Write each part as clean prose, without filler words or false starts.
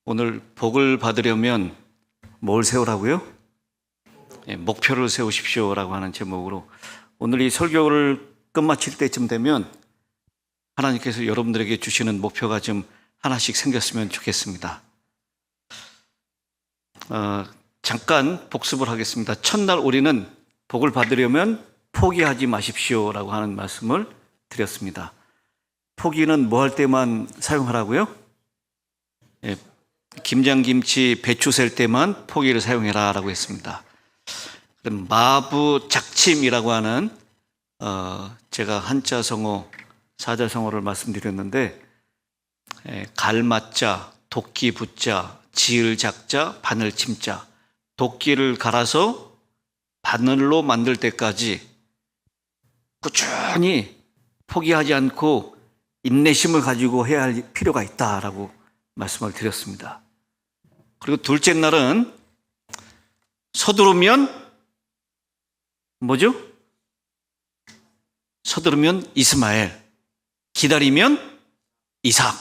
오늘 복을 받으려면 뭘 세우라고요? 목표를 세우십시오라고 하는 제목으로 오늘 이 설교를 끝마칠 때쯤 되면 하나님께서 여러분들에게 주시는 목표가 좀 하나씩 생겼으면 좋겠습니다. 잠깐 복습을 하겠습니다. 첫날 우리는 복을 받으려면 포기하지 마십시오라고 하는 말씀을 드렸습니다. 포기는 뭐 할 때만 사용하라고요? 김장김치, 배추 셀 때만 포기를 사용해라 라고 했습니다. 마부작침이라고 하는 제가 한자성어, 사자성어를 말씀드렸는데 갈맞자, 도끼 붙자, 지을 작자, 바늘 침자, 도끼를 갈아서 바늘로 만들 때까지 꾸준히 포기하지 않고 인내심을 가지고 해야 할 필요가 있다라고 말씀을 드렸습니다. 그리고 둘째 날은 서두르면 뭐죠? 서두르면 이스마엘, 기다리면 이삭.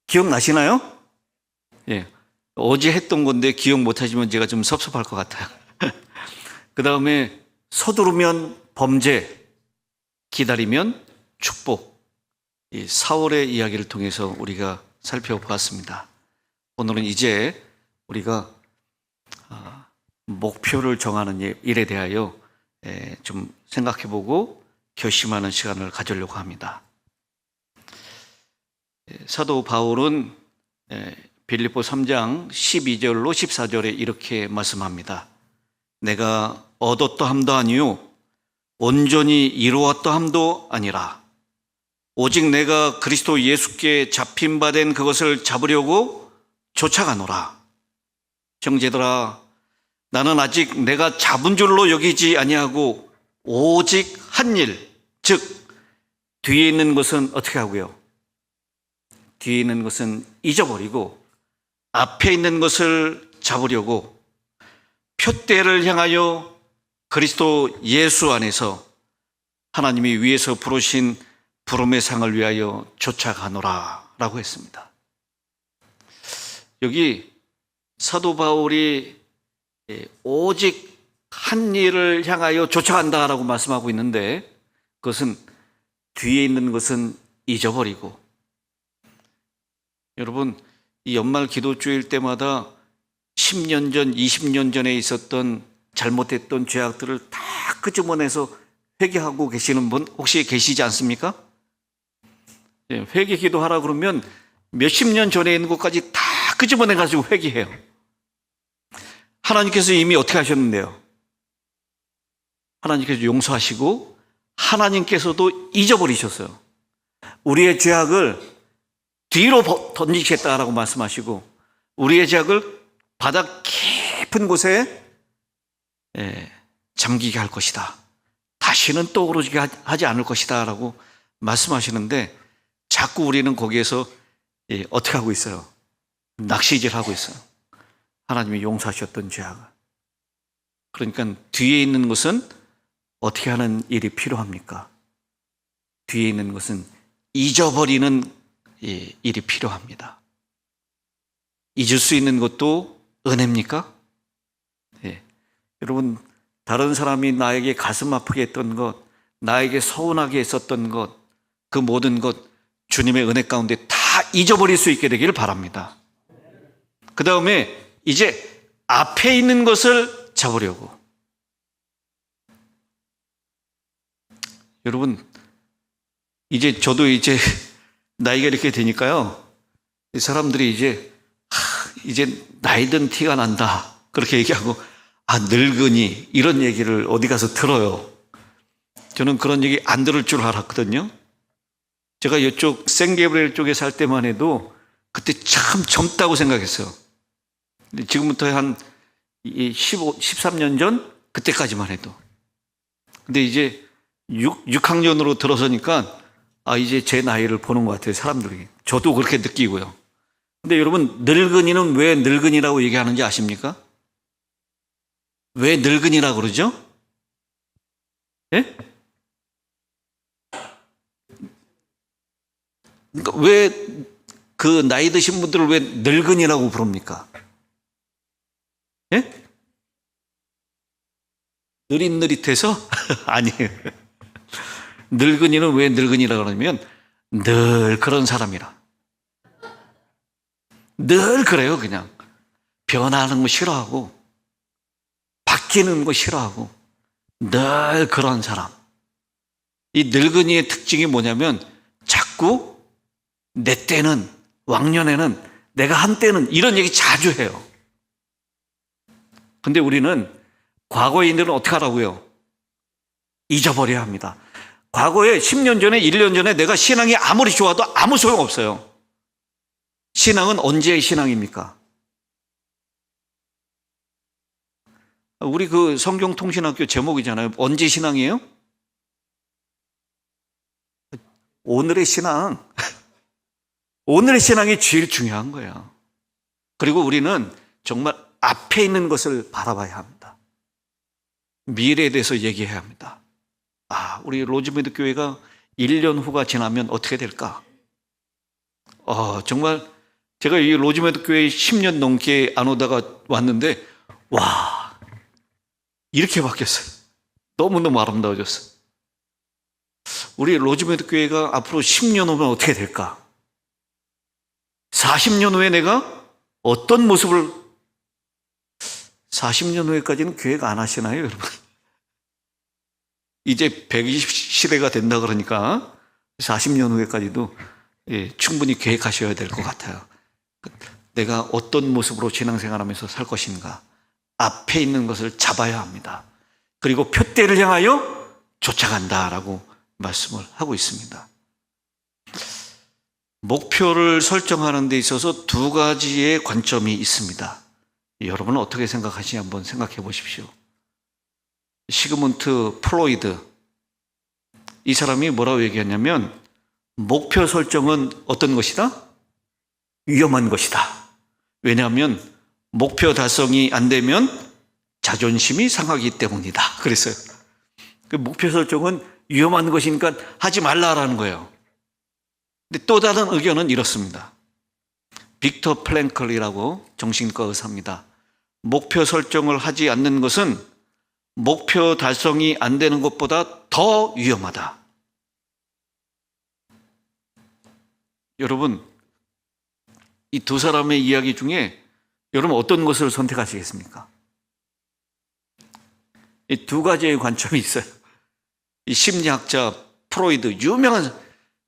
기억나시나요? 예. 어제 했던 건데 기억 못 하시면 제가 좀 섭섭할 것 같아요. 그 다음에 서두르면 범죄, 기다리면 축복. 이 사울의 이야기를 통해서 우리가 살펴보았습니다. 오늘은 이제 우리가 목표를 정하는 일에 대하여 좀 생각해보고 결심하는 시간을 가지려고 합니다. 사도 바울은 빌립보 3장 12절로 14절에 이렇게 말씀합니다. 내가 얻었다 함도 아니요 온전히 이루었다 함도 아니라 오직 내가 그리스도 예수께 잡힌 바 된 그것을 잡으려고 쫓아가노라. 형제들아, 나는 아직 내가 잡은 줄로 여기지 아니하고 오직 한 일, 즉 뒤에 있는 것은 어떻게 하고요? 뒤에 있는 것은 잊어버리고 앞에 있는 것을 잡으려고 표대를 향하여 그리스도 예수 안에서 하나님이 위에서 부르신 부름의 상을 위하여 쫓아가노라 라고 했습니다. 여기 사도 바울이 오직 한 일을 향하여 쫓아간다라고 말씀하고 있는데 그것은 뒤에 있는 것은 잊어버리고, 여러분 이 연말 기도주일 때마다 10년 전, 20년 전에 있었던 잘못했던 죄악들을 다 끄집어내서 회개하고 계시는 분 혹시 계시지 않습니까? 회개 기도하라 그러면 몇십 년 전에 있는 것까지 다 끄집어내가지고 회개해요. 하나님께서 이미 어떻게 하셨는데요? 하나님께서 용서하시고 하나님께서도 잊어버리셨어요. 우리의 죄악을 뒤로 던지겠다라고 말씀하시고 우리의 죄악을 바닥 깊은 곳에 잠기게 할 것이다. 다시는 떠오르게 하지 않을 것이다 라고 말씀하시는데 자꾸 우리는 거기에서 어떻게 하고 있어요? 낚시질하고 있어요. 하나님이 용서하셨던 죄악을. 그러니까 뒤에 있는 것은 어떻게 하는 일이 필요합니까? 뒤에 있는 것은 잊어버리는 일이 필요합니다. 잊을 수 있는 것도 은혜입니까? 여러분, 다른 사람이 나에게 가슴 아프게 했던 것, 나에게 서운하게 했었던 것, 그 모든 것 주님의 은혜 가운데 다 잊어버릴 수 있게 되기를 바랍니다. 그 다음에 이제 앞에 있는 것을 잡으려고. 여러분, 저도 이제 나이가 이렇게 되니까요, 사람들이 이제 나이 든 티가 난다 그렇게 얘기하고 늙으니 이런 얘기를 어디 가서 들어요. 저는 그런 얘기 안 들을 줄 알았거든요. 제가 이쪽 생게브리엘 쪽에 살 때만 해도 그때 참 젊다고 생각했어요. 지금부터 한 13년 전 그때까지만 해도. 근데 이제 6학년으로 들어서니까 이제 제 나이를 보는 것 같아요, 사람들이. 저도 그렇게 느끼고요. 근데 여러분, 늙은이는 왜 늙은이라고 얘기하는지 아십니까? 왜 늙은이라고 그러죠? 예? 그러니까 왜 그 나이 드신 분들을 왜 늙은이라고 부릅니까? 예? 느릿느릿해서? 아니에요. 늙은이는 왜 늙은이라고 그러냐면 늘 그런 사람이라. 늘 그래요. 그냥 변하는 거 싫어하고 바뀌는 거 싫어하고 늘 그런 사람. 이 늙은이의 특징이 뭐냐면 자꾸 내 때는, 왕년에는, 내가 한때는, 이런 얘기 자주 해요. 근데 우리는 과거의 인들은 어떻게 하라고요? 잊어버려야 합니다. 과거에 10년 전에, 1년 전에 내가 신앙이 아무리 좋아도 아무 소용없어요. 신앙은 언제의 신앙입니까? 우리 그 성경통신학교 제목이잖아요. 언제 신앙이에요? 오늘의 신앙. 오늘의 신앙이 제일 중요한 거예요. 그리고 우리는 정말 앞에 있는 것을 바라봐야 합니다. 미래에 대해서 얘기해야 합니다. 우리 로즈메드 교회가 1년 후가 지나면 어떻게 될까? 정말 제가 이 로즈메드 교회에 10년 넘게 안 오다가 왔는데, 와, 이렇게 바뀌었어요. 너무너무 아름다워졌어요. 우리 로즈메드 교회가 앞으로 10년 후면 어떻게 될까? 40년 후에 내가 어떤 모습을, 40년 후에까지는 교회가 안 하시나요, 여러분? 이제 120시대가 된다 그러니까 40년 후에까지도 충분히 계획하셔야 될 것 같아요. 내가 어떤 모습으로 신앙생활하면서 살 것인가, 앞에 있는 것을 잡아야 합니다. 그리고 표대를 향하여 쫓아간다라고 말씀을 하고 있습니다. 목표를 설정하는 데 있어서 두 가지의 관점이 있습니다. 여러분은 어떻게 생각하시는지 한번 생각해 보십시오. 시그문트 프로이드, 이 사람이 뭐라고 얘기했냐면, 목표 설정은 어떤 것이다? 위험한 것이다. 왜냐하면 목표 달성이 안 되면 자존심이 상하기 때문이다. 그랬어요. 그 목표 설정은 위험한 것이니까 하지 말라라는 거예요. 근데 또 다른 의견은 이렇습니다. 빅터 플랭클이라고 정신과 의사입니다. 목표 설정을 하지 않는 것은 목표 달성이 안 되는 것보다 더 위험하다. 여러분, 이 두 사람의 이야기 중에 여러분 어떤 것을 선택하시겠습니까? 이 두 가지의 관점이 있어요. 이 심리학자 프로이드,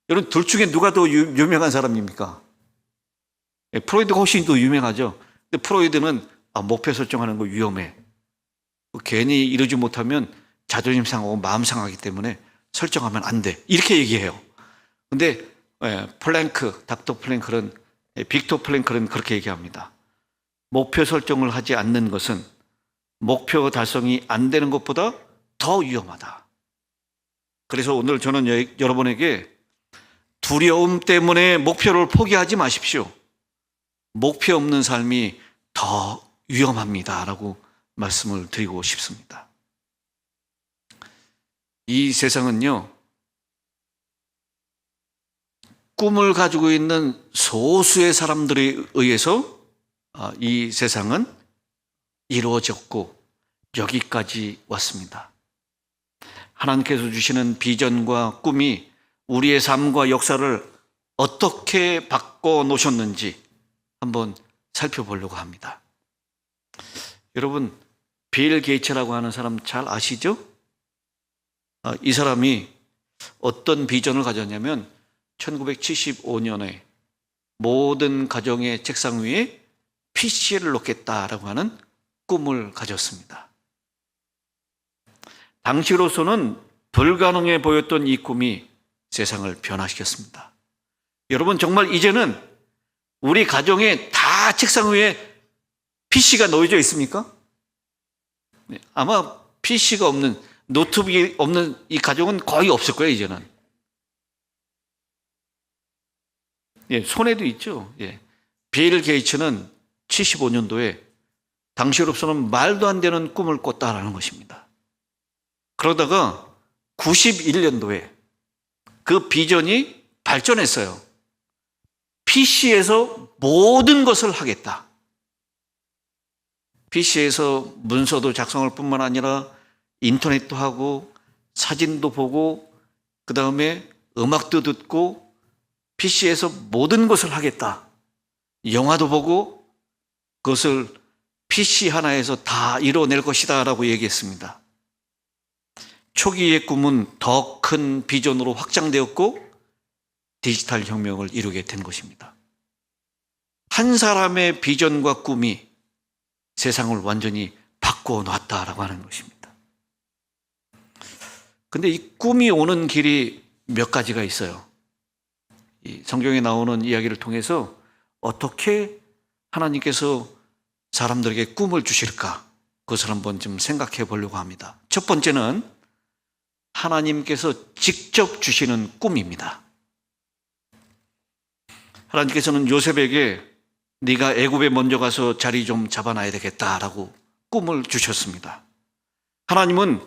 여러분 둘 중에 누가 더 유명한 사람입니까? 프로이드가 훨씬 더 유명하죠. 근데 프로이드는 목표 설정하는 거 위험해. 괜히 이루지 못하면 자존심 상하고 마음 상하기 때문에 설정하면 안 돼. 이렇게 얘기해요. 근데 닥터 플랭클은, 빅터 플랭클은 그렇게 얘기합니다. 목표 설정을 하지 않는 것은 목표 달성이 안 되는 것보다 더 위험하다. 그래서 오늘 저는 여러분에게 두려움 때문에 목표를 포기하지 마십시오. 목표 없는 삶이 더 위험합니다. 라고 말씀을 드리고 싶습니다. 이 세상은요, 꿈을 가지고 있는 소수의 사람들에 의해서 이 세상은 이루어졌고 여기까지 왔습니다. 하나님께서 주시는 비전과 꿈이 우리의 삶과 역사를 어떻게 바꿔 놓으셨는지 한번 살펴보려고 합니다. 여러분, 빌 게이츠라고 하는 사람 잘 아시죠? 이 사람이 어떤 비전을 가졌냐면 1975년에 모든 가정의 책상 위에 PC를 놓겠다라고 하는 꿈을 가졌습니다. 당시로서는 불가능해 보였던 이 꿈이 세상을 변화시켰습니다. 여러분, 정말 이제는 우리 가정에 다 책상 위에 PC가 놓여져 있습니까? 아마 PC가 없는, 노트북이 없는 이 가정은 거의 없을 거예요, 이제는. 손에도 있죠. 빌 게이츠는 75년도에 당시로서는 말도 안 되는 꿈을 꿨다라는 것입니다. 그러다가 91년도에 그 비전이 발전했어요. PC에서 모든 것을 하겠다. PC에서 문서도 작성할 뿐만 아니라 인터넷도 하고 사진도 보고 그 다음에 음악도 듣고 PC에서 모든 것을 하겠다. 영화도 보고 그것을 PC 하나에서 다 이뤄낼 것이다 라고 얘기했습니다. 초기의 꿈은 더 큰 비전으로 확장되었고 디지털 혁명을 이루게 된 것입니다. 한 사람의 비전과 꿈이 세상을 완전히 바꾸어 놨다라고 하는 것입니다. 근데 이 꿈이 오는 길이 몇 가지가 있어요. 이 성경에 나오는 이야기를 통해서 어떻게 하나님께서 사람들에게 꿈을 주실까? 그것을 한번 좀 생각해 보려고 합니다. 첫 번째는 하나님께서 직접 주시는 꿈입니다. 하나님께서는 요셉에게 네가 애굽에 먼저 가서 자리 좀 잡아놔야 되겠다라고 꿈을 주셨습니다. 하나님은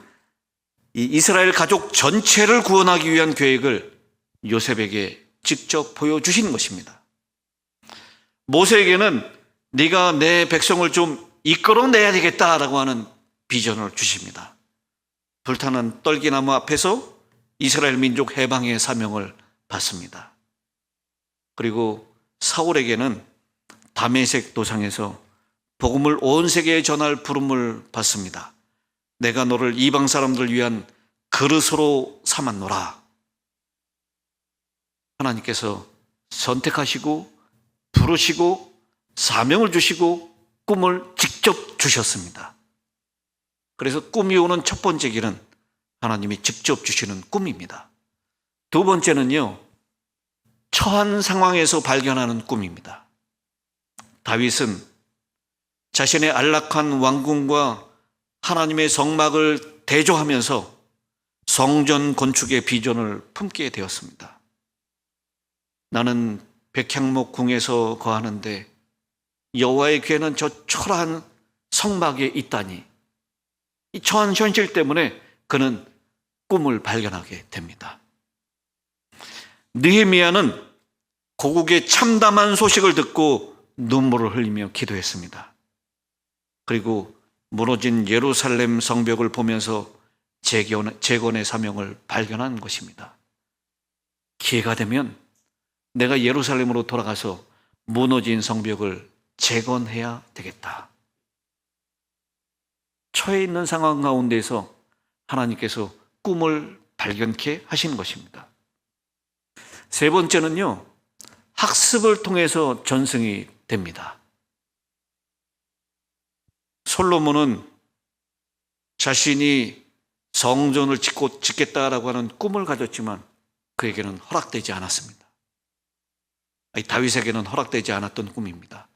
이 이스라엘 가족 전체를 구원하기 위한 계획을 요셉에게 직접 보여주신 것입니다. 모세에게는 네가 내 백성을 좀 이끌어내야 되겠다라고 하는 비전을 주십니다. 불타는 떨기나무 앞에서 이스라엘 민족 해방의 사명을 받습니다. 그리고 사울에게는 다메섹 도상에서 복음을 온 세계에 전할 부름을 받습니다. 내가 너를 이방 사람들을 위한 그릇으로 삼았노라. 하나님께서 선택하시고 부르시고 사명을 주시고 꿈을 직접 주셨습니다. 그래서 꿈이 오는 첫 번째 길은 하나님이 직접 주시는 꿈입니다. 두 번째는요, 처한 상황에서 발견하는 꿈입니다. 다윗은 자신의 안락한 왕궁과 하나님의 성막을 대조하면서 성전 건축의 비전을 품게 되었습니다. 나는 백향목 궁에서 거하는데 여호와의 궤는 저 초라한 성막에 있다니. 이 처한 현실 때문에 그는 꿈을 발견하게 됩니다. 느헤미야는 고국의 참담한 소식을 듣고 눈물을 흘리며 기도했습니다. 그리고 무너진 예루살렘 성벽을 보면서 재건의 사명을 발견한 것입니다. 기회가 되면 내가 예루살렘으로 돌아가서 무너진 성벽을 재건해야 되겠다. 처해 있는 상황 가운데서 하나님께서 꿈을 발견케 하신 것입니다. 세 번째는요, 학습을 통해서 전승이 됩니다. 솔로몬은 자신이 성전을 짓겠다라고 하는 꿈을 가졌지만 그에게는 허락되지 않았습니다. 다윗에게는 허락되지 않았던 꿈입니다.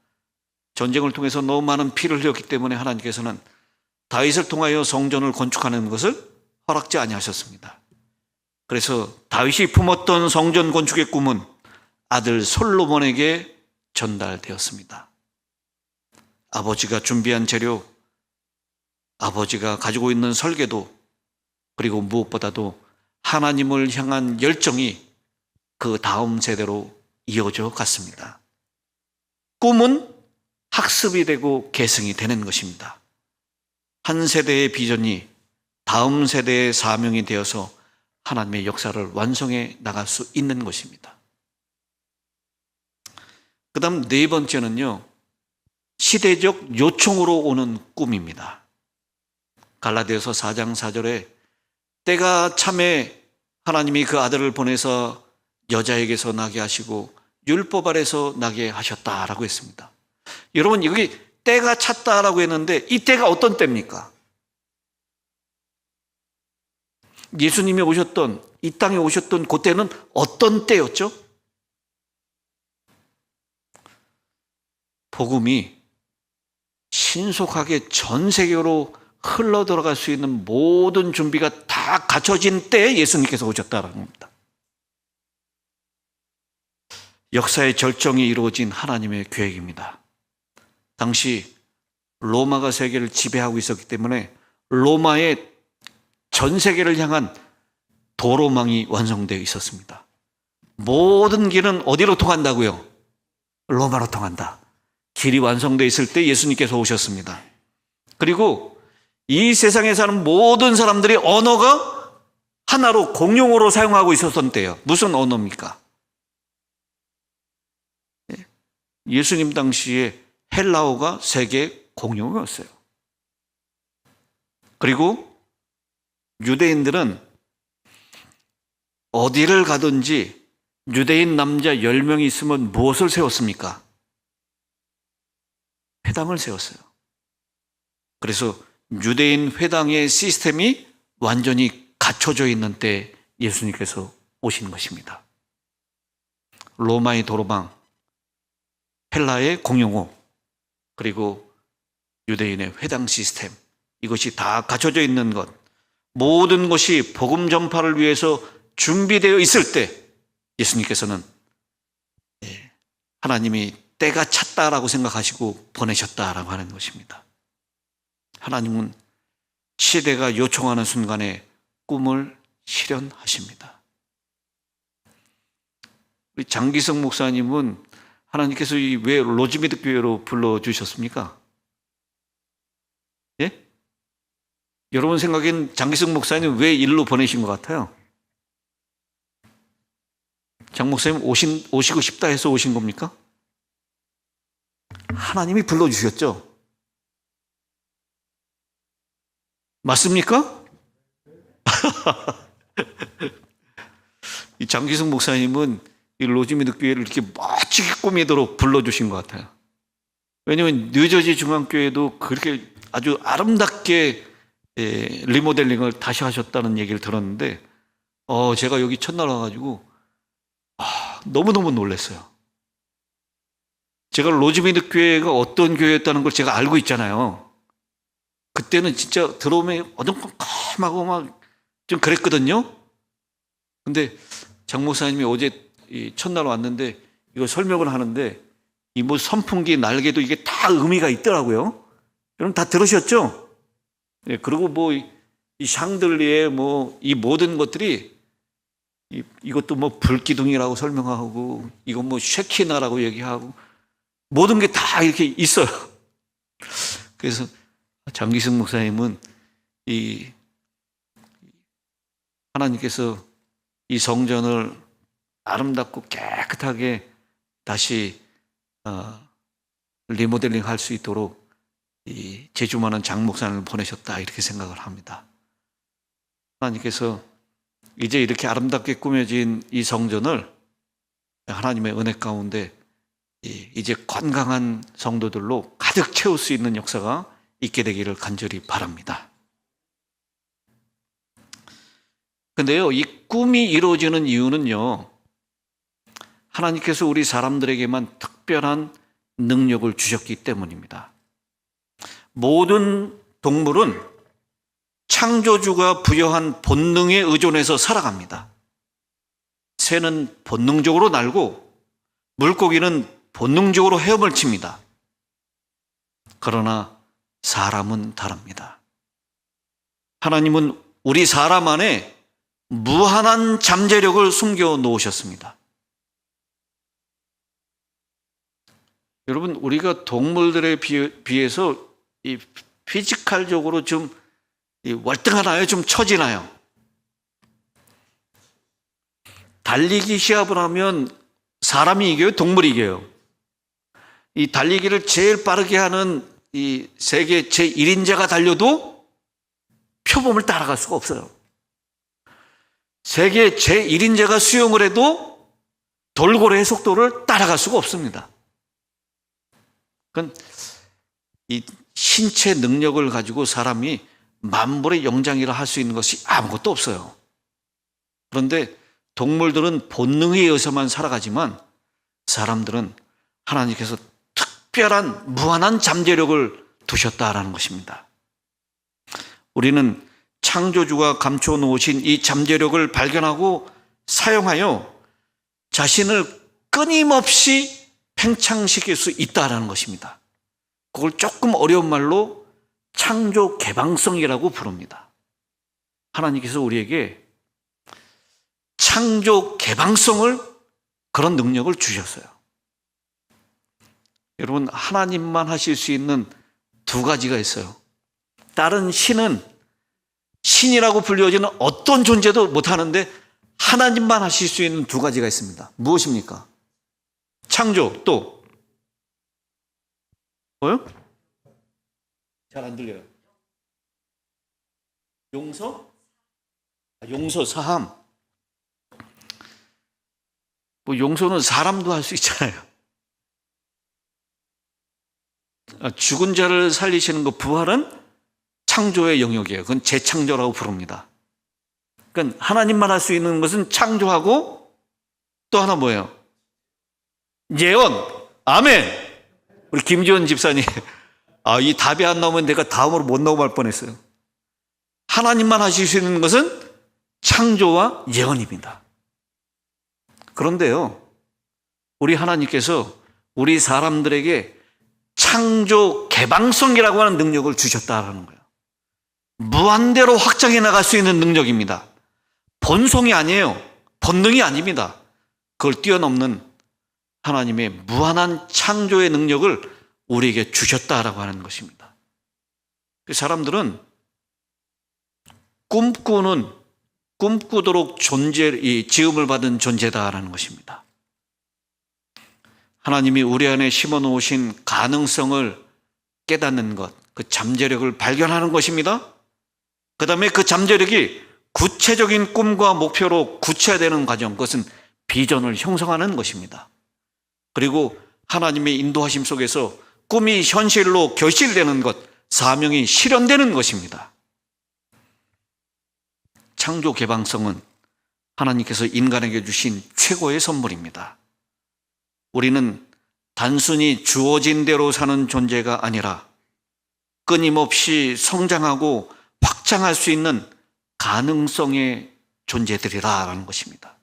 전쟁을 통해서 너무 많은 피를 흘렸기 때문에 하나님께서는 다윗을 통하여 성전을 건축하는 것을 허락지 아니하셨습니다. 그래서 다윗이 품었던 성전 건축의 꿈은 아들 솔로몬에게 전달되었습니다. 아버지가 준비한 재료, 아버지가 가지고 있는 설계도, 그리고 무엇보다도 하나님을 향한 열정이 그 다음 세대로 이어져 갔습니다. 꿈은 학습이 되고 계승이 되는 것입니다. 한 세대의 비전이 다음 세대의 사명이 되어서 하나님의 역사를 완성해 나갈 수 있는 것입니다. 그 다음 네 번째는요, 시대적 요청으로 오는 꿈입니다. 갈라디아서 4장 4절에 때가 참에 하나님이 그 아들을 보내서 여자에게서 나게 하시고 율법 아래서 나게 하셨다라고 했습니다. 여러분, 여기 때가 찼다라고 했는데 이 때가 어떤 때입니까? 예수님이 오셨던, 이 땅에 오셨던 그 때는 어떤 때였죠? 복음이 신속하게 전 세계로 흘러 들어갈 수 있는 모든 준비가 다 갖춰진 때에 예수님께서 오셨다는 겁니다. 역사의 절정이 이루어진 하나님의 계획입니다. 당시 로마가 세계를 지배하고 있었기 때문에 로마의 전 세계를 향한 도로망이 완성되어 있었습니다. 모든 길은 어디로 통한다고요? 로마로 통한다. 길이 완성되어 있을 때 예수님께서 오셨습니다. 그리고 이 세상에 사는 모든 사람들이 언어가 하나로 공용어로 사용하고 있었던 때예요. 무슨 언어입니까? 예수님 당시에 헬라어가 세계 공용어였어요. 그리고 유대인들은 어디를 가든지 유대인 남자 10명이 있으면 무엇을 세웠습니까? 회당을 세웠어요. 그래서 유대인 회당의 시스템이 완전히 갖춰져 있는 때 예수님께서 오신 것입니다. 로마의 도로방, 헬라의 공용어, 그리고 유대인의 회당 시스템, 이것이 다 갖춰져 있는 것, 모든 것이 복음 전파를 위해서 준비되어 있을 때 예수님께서는 하나님이 때가 찼다라고 생각하시고 보내셨다라고 하는 것입니다. 하나님은 시대가 요청하는 순간에 꿈을 실현하십니다. 우리 장기성 목사님은 하나님께서 왜 로즈미드 교회로 불러주셨습니까? 예? 여러분 생각엔 장기성 목사님 왜 일로 보내신 것 같아요? 장 목사님 오시고 싶다 해서 오신 겁니까? 하나님이 불러주셨죠? 맞습니까? 이 장기성 목사님은 이 로즈미드 교회를 이렇게 멋지게 꾸미도록 불러주신 것 같아요. 왜냐하면 뉴저지 중앙교회도 그렇게 아주 아름답게 리모델링을 다시 하셨다는 얘기를 들었는데 제가 여기 첫날 와가지고 너무너무 놀랐어요. 제가 로즈미드 교회가 어떤 교회였다는 걸 제가 알고 있잖아요. 그때는 진짜 들어오면 어둠컴컴하고 막 좀 그랬거든요. 근데 장 목사님이 어제 첫날 왔는데 이거 설명을 하는데 이 뭐 선풍기 날개도 이게 다 의미가 있더라고요. 여러분 다 들으셨죠? 예, 그리고 뭐 이 샹들리에 뭐 이 모든 것들이 이것도 뭐 불기둥이라고 설명하고 이건 뭐 쉐키나라고 얘기하고 모든 게 다 이렇게 있어요. 그래서 장기승 목사님은 이 하나님께서 이 성전을 아름답고 깨끗하게 다시 리모델링 할 수 있도록 이 재주 많은 장 목사님을 보내셨다 이렇게 생각을 합니다. 하나님께서 이제 이렇게 아름답게 꾸며진 이 성전을 하나님의 은혜 가운데 이제 건강한 성도들로 가득 채울 수 있는 역사가 있게 되기를 간절히 바랍니다. 근데요, 이 꿈이 이루어지는 이유는요, 하나님께서 우리 사람들에게만 특별한 능력을 주셨기 때문입니다. 모든 동물은 창조주가 부여한 본능에 의존해서 살아갑니다. 새는 본능적으로 날고 물고기는 본능적으로 헤엄을 칩니다. 그러나 사람은 다릅니다. 하나님은 우리 사람 안에 무한한 잠재력을 숨겨 놓으셨습니다. 여러분, 우리가 동물들에 비해서 이 피지컬적으로 좀 월등하나요? 좀 처지나요? 달리기 시합을 하면 사람이 이겨요? 동물이 이겨요? 이 달리기를 제일 빠르게 하는 이 세계 제1인자가 달려도 표범을 따라갈 수가 없어요. 세계 제1인자가 수영을 해도 돌고래의 속도를 따라갈 수가 없습니다. 그건 이 신체 능력을 가지고 사람이 만물의 영장이라 할 수 있는 것이 아무것도 없어요. 그런데 동물들은 본능에 의해서만 살아가지만 사람들은 하나님께서 특별한 무한한 잠재력을 두셨다라는 것입니다. 우리는 창조주가 감춰 놓으신 이 잠재력을 발견하고 사용하여 자신을 끊임없이 팽창시킬 수 있다는 것입니다. 그걸 조금 어려운 말로 창조 개방성이라고 부릅니다. 하나님께서 우리에게 창조 개방성을 그런 능력을 주셨어요. 여러분, 하나님만 하실 수 있는 두 가지가 있어요. 다른 신은 신이라고 불려지는 어떤 존재도 못하는데 하나님만 하실 수 있는 두 가지가 있습니다. 무엇입니까? 창조, 또 뭐요? 잘 안 들려요. 용서, 사함. 뭐 용서는 사람도 할 수 있잖아요. 죽은 자를 살리시는 거, 부활은 창조의 영역이에요. 그건 재창조라고 부릅니다. 그러니까 하나님만 할 수 있는 것은 창조하고 또 하나 뭐예요? 예언. 아멘. 우리 김지원 집사님, 이 답이 안 나오면 내가 다음으로 못 넘어갈 뻔했어요. 하나님만 하실 수 있는 것은 창조와 예언입니다. 그런데요, 우리 하나님께서 우리 사람들에게 창조 개방성이라고 하는 능력을 주셨다는 거예요. 무한대로 확장해 나갈 수 있는 능력입니다. 본성이 아니에요. 본능이 아닙니다. 그걸 뛰어넘는 하나님의 무한한 창조의 능력을 우리에게 주셨다라고 하는 것입니다. 사람들은 꿈꾸도록 지음을 받은 존재다라는 것입니다. 하나님이 우리 안에 심어 놓으신 가능성을 깨닫는 것, 그 잠재력을 발견하는 것입니다. 그 다음에 그 잠재력이 구체적인 꿈과 목표로 구체화되는 과정, 그것은 비전을 형성하는 것입니다. 그리고 하나님의 인도하심 속에서 꿈이 현실로 결실되는 것, 사명이 실현되는 것입니다. 창조 개방성은 하나님께서 인간에게 주신 최고의 선물입니다. 우리는 단순히 주어진 대로 사는 존재가 아니라 끊임없이 성장하고 확장할 수 있는 가능성의 존재들이라는 것입니다.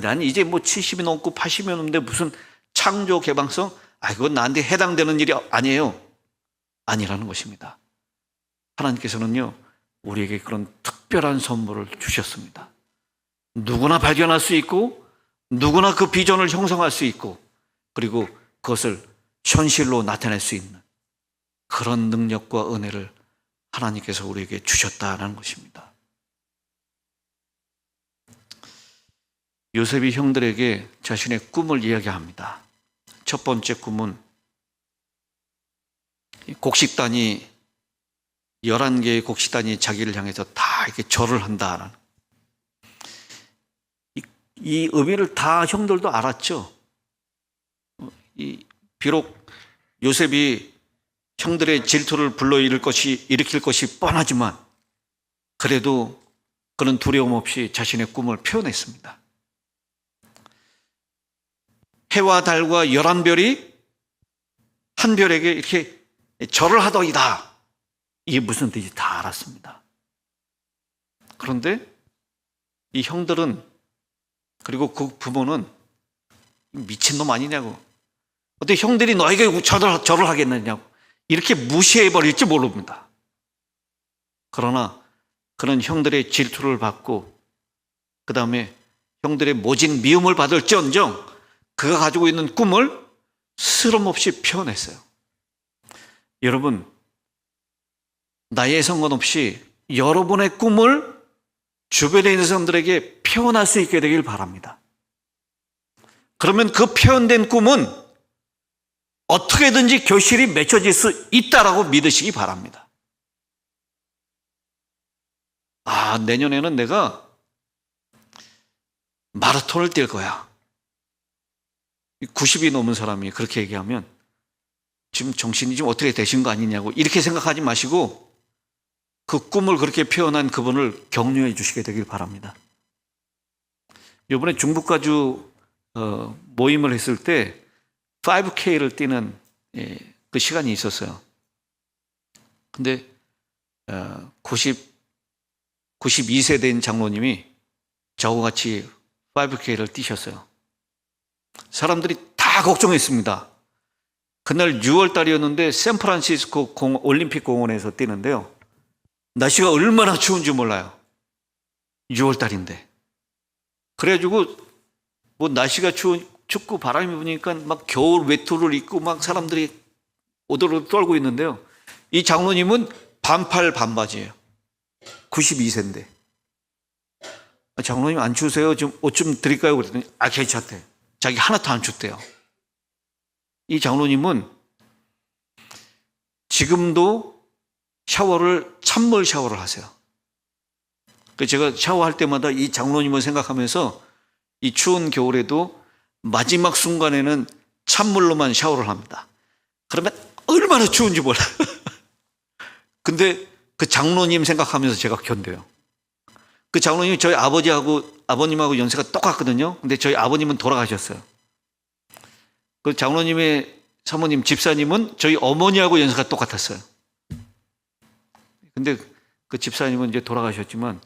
난 이제 70이 넘고 80이 넘는데 무슨 창조 개방성? 그건 나한테 해당되는 일이 아니에요. 아니라는 것입니다. 하나님께서는요, 우리에게 그런 특별한 선물을 주셨습니다. 누구나 발견할 수 있고, 누구나 그 비전을 형성할 수 있고, 그리고 그것을 현실로 나타낼 수 있는 그런 능력과 은혜를 하나님께서 우리에게 주셨다는 것입니다. 요셉이 형들에게 자신의 꿈을 이야기합니다. 첫 번째 꿈은 곡식단이 11개의 곡식단이 자기를 향해서 다 이렇게 절을 한다는, 이 의미를 다 형들도 알았죠. 비록 요셉이 형들의 질투를 일으킬 것이 뻔하지만 그래도 그는 두려움 없이 자신의 꿈을 표현했습니다. 해와 달과 11별이 한 별에게 이렇게 절을 하더이다. 이게 무슨 뜻인지 다 알았습니다. 그런데 이 형들은, 그리고 그 부모는 미친놈 아니냐고, 어떻게 형들이 너에게 절을 하겠느냐고 이렇게 무시해버릴지 모릅니다. 그러나 그는 형들의 질투를 받고 그 다음에 형들의 모진 미움을 받을지언정 그가 가지고 있는 꿈을 스럼없이 표현했어요. 여러분, 나이에 상관없이 여러분의 꿈을 주변에 있는 사람들에게 표현할 수 있게 되길 바랍니다. 그러면 그 표현된 꿈은 어떻게든지 결실이 맺혀질 수 있다라고 믿으시기 바랍니다. 내년에는 내가 마라톤을 뛸 거야. 90이 넘은 사람이 그렇게 얘기하면 지금 정신이 좀 어떻게 되신 거 아니냐고 이렇게 생각하지 마시고 그 꿈을 그렇게 표현한 그분을 격려해 주시게 되길 바랍니다. 이번에 중북가주 모임을 했을 때 5K를 뛰는 그 시간이 있었어요. 근데 92세 된 장로님이 저와 같이 5K를 뛰셨어요. 사람들이 다 걱정했습니다. 그날 6월 달이었는데 샌프란시스코 올림픽 공원에서 뛰는데요. 날씨가 얼마나 추운지 몰라요. 6월 달인데. 그래가지고 날씨가 춥고 바람이 부니까 막 겨울 외투를 입고 막 사람들이 오도로 떨고 있는데요. 이 장로님은 반팔 반바지예요. 92세인데. 장로님 안 추우세요? 좀 옷 좀 드릴까요? 그랬더니 괜찮대. 자기 하나도 안 춥대요. 이 장로님은 지금도 찬물 샤워를 하세요. 제가 샤워할 때마다 이 장로님을 생각하면서 이 추운 겨울에도 마지막 순간에는 찬물로만 샤워를 합니다. 그러면 얼마나 추운지 몰라요. 근데 그 장로님 생각하면서 제가 견뎌요. 그 장로님이 저희 아버님하고 연세가 똑같거든요. 근데 저희 아버님은 돌아가셨어요. 그 장로님의 사모님, 집사님은 저희 어머니하고 연세가 똑같았어요. 근데 그 집사님은 이제 돌아가셨지만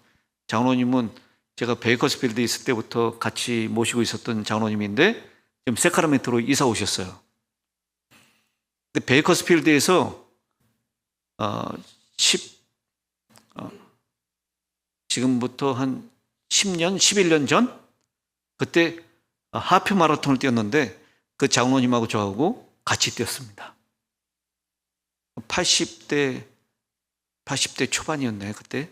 장로님은 제가 베이커스필드에 있을 때부터 같이 모시고 있었던 장로님인데 지금 세카라멘토로 이사 오셨어요. 근데 베이커스필드에서 지금부터 한 10년, 11년 전 그때 하프 마라톤을 뛰었는데 그 장로님하고 저하고 같이 뛰었습니다. 80대 초반이었네 그때.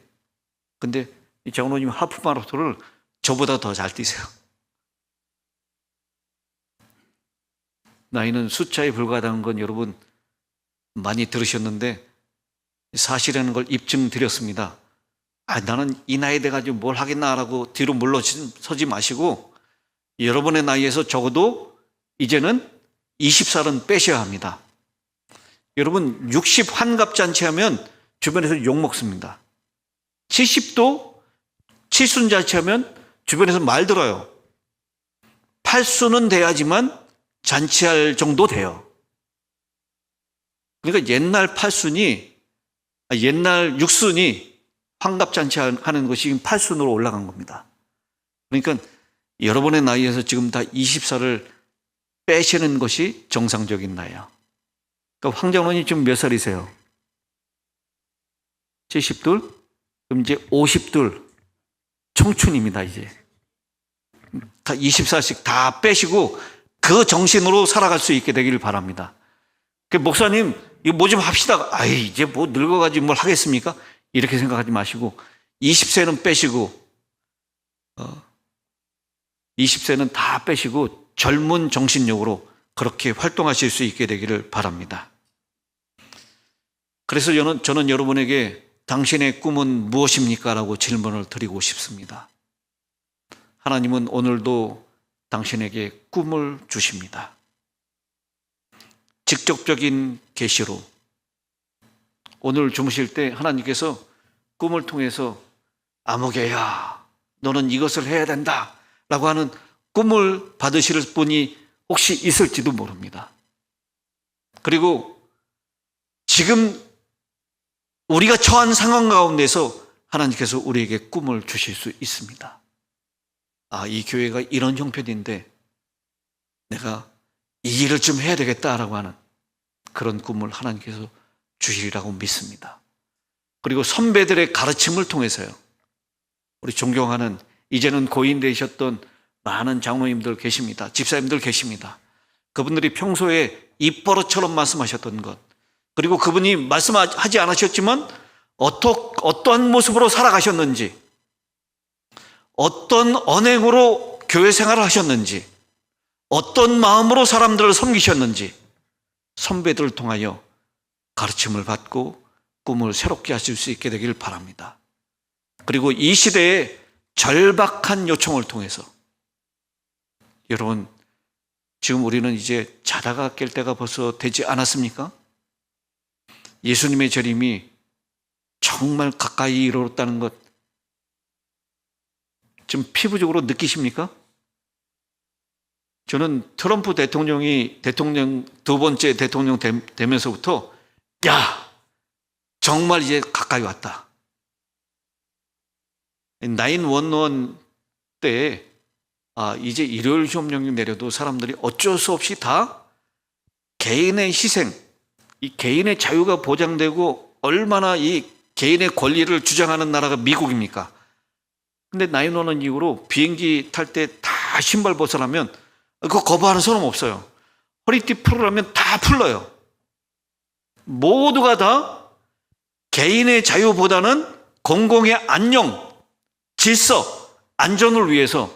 근데 이 장로님 하프 마라톤을 저보다 더 잘 뛰세요. 나이는 숫자에 불과하다는 건 여러분 많이 들으셨는데 사실이라는 걸 입증드렸습니다. 나는 이 나이 돼가지고 뭘 하겠나라고 뒤로 물러서지 마시고 여러분의 나이에서 적어도 이제는 20살은 빼셔야 합니다. 여러분 60 환갑잔치 하면 주변에서 욕먹습니다. 70도 칠순잔치 하면 주변에서 말 들어요. 8수는 돼야지만 잔치할 정도 돼요. 그러니까 옛날 6순이 환갑잔치 하는 것이 지금 8순으로 올라간 겁니다. 그러니까 여러분의 나이에서 지금 다 20살을 빼시는 것이 정상적인 나이에요. 그러니까 황장로님 지금 몇 살이세요? 70둘? 그럼 이제 50둘 청춘입니다. 이제 다 20살씩 다 빼시고 그 정신으로 살아갈 수 있게 되기를 바랍니다. 목사님 이거 뭐 좀 합시다. 이제 뭐 늙어가지고 뭘 하겠습니까? 이렇게 생각하지 마시고 20세는 빼시고 20세는 다 빼시고 젊은 정신력으로 그렇게 활동하실 수 있게 되기를 바랍니다. 그래서 저는 여러분에게 당신의 꿈은 무엇입니까? 라고 질문을 드리고 싶습니다. 하나님은 오늘도 당신에게 꿈을 주십니다. 직접적인 계시로 오늘 주무실 때 하나님께서 꿈을 통해서 아무개야 너는 이것을 해야 된다 라고 하는 꿈을 받으실 분이 혹시 있을지도 모릅니다. 그리고 지금 우리가 처한 상황 가운데서 하나님께서 우리에게 꿈을 주실 수 있습니다. 이 교회가 이런 형편인데 내가 이 일을 좀 해야 되겠다라고 하는 그런 꿈을 하나님께서 주시리라고 믿습니다. 그리고 선배들의 가르침을 통해서요. 우리 존경하는 이제는 고인 되셨던 많은 장로님들 계십니다. 집사님들 계십니다. 그분들이 평소에 입버릇처럼 말씀하셨던 것, 그리고 그분이 말씀하지 않으셨지만 어떠한 모습으로 살아가셨는지, 어떤 언행으로 교회 생활을 하셨는지, 어떤 마음으로 사람들을 섬기셨는지 선배들을 통하여 가르침을 받고 꿈을 새롭게 하실 수 있게 되길 바랍니다. 그리고 이 시대의 절박한 요청을 통해서 여러분 지금 우리는 이제 자다가 깰 때가 벌써 되지 않았습니까? 예수님의 재림이 정말 가까이 이르렀다는 것 좀 피부적으로 느끼십니까? 저는 트럼프 대통령이 두 번째 대통령 되면서부터 정말 이제 가까이 왔다. 911 때 이제 일요일 휴업령이 내려도 사람들이 어쩔 수 없이 다 개인의 희생, 이 개인의 자유가 보장되고 얼마나 이 개인의 권리를 주장하는 나라가 미국입니까? 근데 911 이후로 비행기 탈 때 다 신발 벗으라면 그거 거부하는 사람 없어요. 허리띠 풀으라면 다 풀러요. 모두가 다 개인의 자유보다는 공공의 안녕, 질서, 안전을 위해서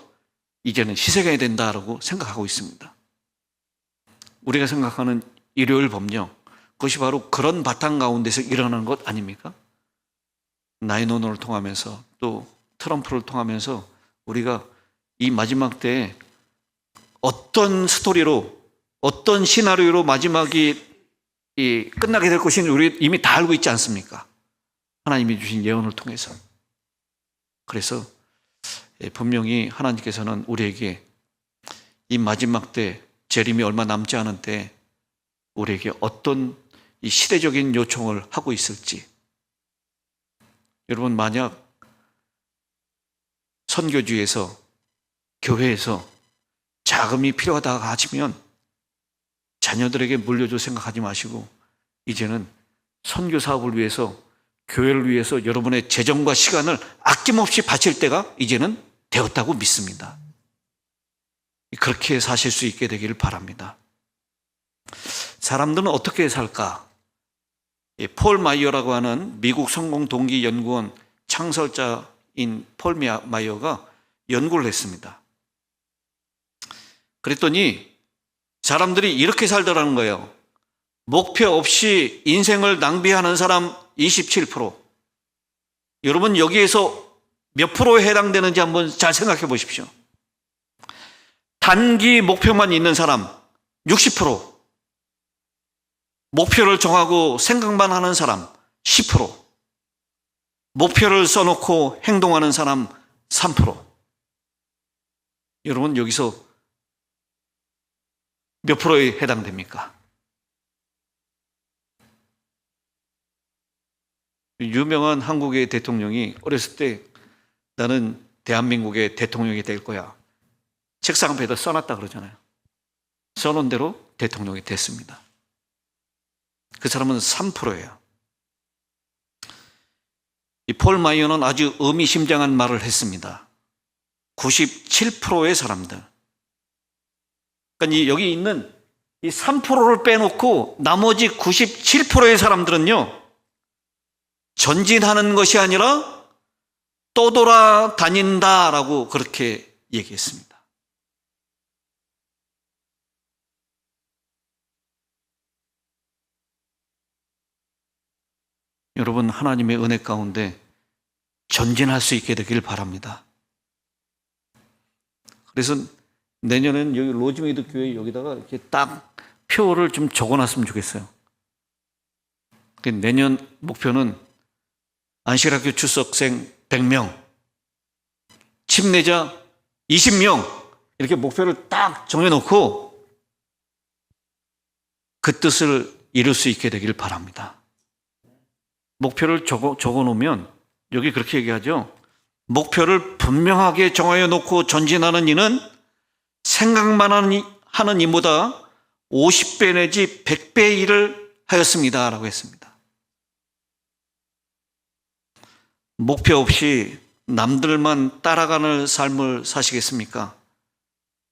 이제는 희생해야 된다라고 생각하고 있습니다. 우리가 생각하는 일요일 법령, 그것이 바로 그런 바탕 가운데서 일어나는 것 아닙니까? 9/11을 통하면서 또 트럼프를 통하면서 우리가 이 마지막 때에 어떤 스토리로, 어떤 시나리오로 마지막이 끝나게 될 것인지 우리 이미 다 알고 있지 않습니까? 하나님이 주신 예언을 통해서. 그래서 분명히 하나님께서는 우리에게 이 마지막 때, 재림이 얼마 남지 않은 때 우리에게 어떤 이 시대적인 요청을 하고 있을지. 여러분, 만약 선교주에서, 교회에서 자금이 필요하다 하시면 자녀들에게 물려줄 생각하지 마시고 이제는 선교 사업을 위해서, 교회를 위해서 여러분의 재정과 시간을 아낌없이 바칠 때가 이제는 되었다고 믿습니다. 그렇게 사실 수 있게 되기를 바랍니다. 사람들은 어떻게 살까? 폴 마이어라고 하는 미국 성공동기연구원 창설자인 폴 마이어가 연구를 했습니다. 그랬더니 사람들이 이렇게 살더라는 거예요. 목표 없이 인생을 낭비하는 사람 27%. 여러분, 여기에서 몇 프로에 해당되는지 한번 잘 생각해 보십시오. 단기 목표만 있는 사람 60%. 목표를 정하고 생각만 하는 사람 10%. 목표를 써놓고 행동하는 사람 3%. 여러분, 여기서 몇 프로에 해당됩니까? 유명한 한국의 대통령이 어렸을 때 나는 대한민국의 대통령이 될 거야. 책상 앞에다 써놨다 그러잖아요. 써놓은 대로 대통령이 됐습니다. 그 사람은 3%예요. 이 폴 마이어는 아주 의미심장한 말을 했습니다. 97%의 사람들. 그러니까 여기 있는 이 3%를 빼놓고 나머지 97%의 사람들은요, 전진하는 것이 아니라 떠돌아다닌다라고 그렇게 얘기했습니다. 여러분, 하나님의 은혜 가운데 전진할 수 있게 되길 바랍니다. 그래서 내년엔 여기 로즈메이드 교회 여기다가 이렇게 딱 표를 좀 적어놨으면 좋겠어요. 내년 목표는 안식학교 출석생 100명, 침례자 20명, 이렇게 목표를 딱 정해놓고 그 뜻을 이룰 수 있게 되길 바랍니다. 목표를 적어놓으면 여기 그렇게 얘기하죠. 목표를 분명하게 정하여 놓고 전진하는 이는 생각만 하는 이보다 50배 내지 100배 일을 하였습니다 라고 했습니다. 목표 없이 남들만 따라가는 삶을 사시겠습니까?